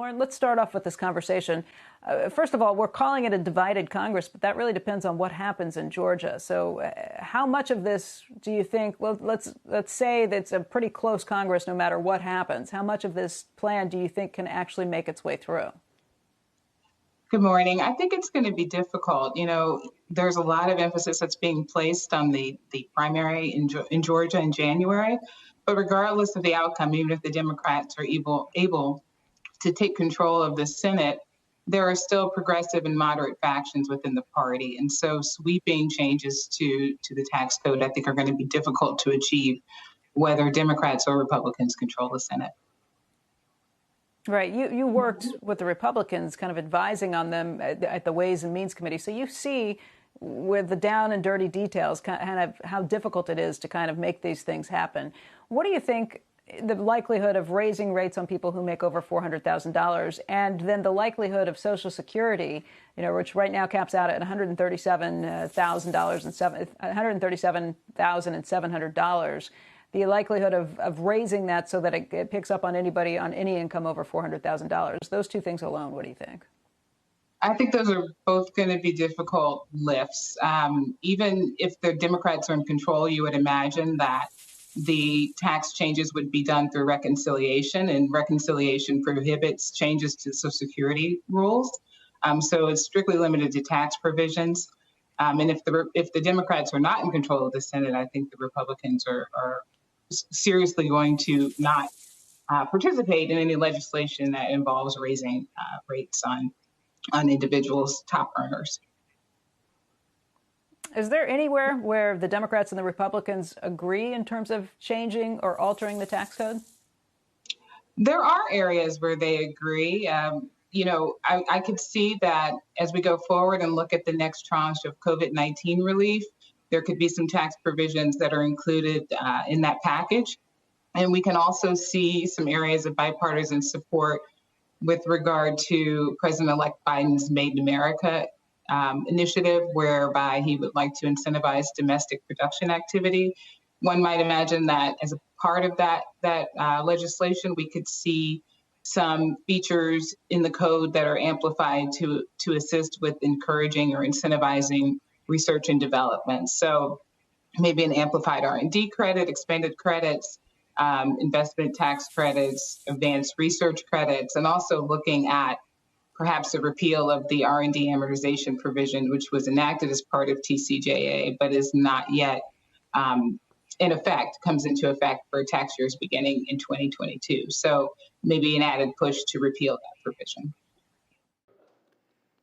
Lauren, let's start off with this conversation. First of all, we're calling it a divided Congress, but that really depends on what happens in Georgia. So how much of this do you think, well, let's say that it's a pretty close Congress no matter what happens. How much of this plan do you think can actually make its way through? Good morning. I think it's going to be difficult. You know, there's a lot of emphasis that's being placed on the primary in Georgia in January. But regardless of the outcome, even if the Democrats are able to take control of the Senate, there are still progressive and moderate factions within the party. And so sweeping changes to the tax code, I think, are going to be difficult to achieve, whether Democrats or Republicans control the Senate. Right. You worked with the Republicans, kind of advising on them at the Ways and Means Committee. So you see with the down and dirty details kind of how difficult it is to kind of make these things happen. What do you think the likelihood of raising rates on people who make over $400,000 and then the likelihood of Social Security, you know, which right now caps out at $137,700, the likelihood of raising that so that it picks up on anybody on any income over $400,000. Those two things alone, what do you think? I think those are both going to be difficult lifts. Even if the Democrats are in control, you would imagine that the tax changes would be done through reconciliation, and reconciliation prohibits changes to Social Security rules. So it's strictly limited to tax provisions. And if the Democrats are not in control of the Senate, I think the Republicans are seriously going to not participate in any legislation that involves raising rates on individuals' top earners. Is there anywhere where the Democrats and the Republicans agree in terms of changing or altering the tax code? There are areas where they agree. You know, I could see that as we go forward and look at the next tranche of COVID-19 relief, there could be some tax provisions that are included in that package. And we can also see some areas of bipartisan support with regard to President-elect Biden's Made in America initiative, whereby he would like to incentivize domestic production activity. One might imagine that as a part of that legislation, we could see some features in the code that are amplified to assist with encouraging or incentivizing research and development. So maybe an amplified R&D credit, expanded credits, investment tax credits, advanced research credits, and also looking at perhaps a repeal of the R&D amortization provision, which was enacted as part of TCJA, but is not yet in effect, comes into effect for tax years beginning in 2022. So maybe an added push to repeal that provision.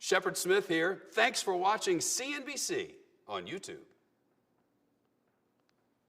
Shepard Smith here. Thanks for watching CNBC on YouTube.